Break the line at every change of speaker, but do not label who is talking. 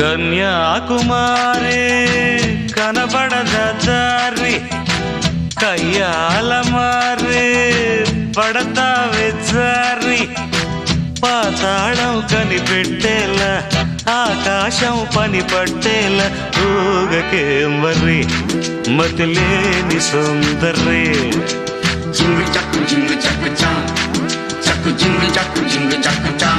కన్యాకుమారి కనబడద దారి కయ్యాల మారి పడతావే జారి పాతాళం కనిపెట్టేలా ఆకాశం పని పట్టేలా ఊగకేం వర్రి మతిలేని సుందరి
జింగు చక్కు చా చక్కు జింగు చక్కు చా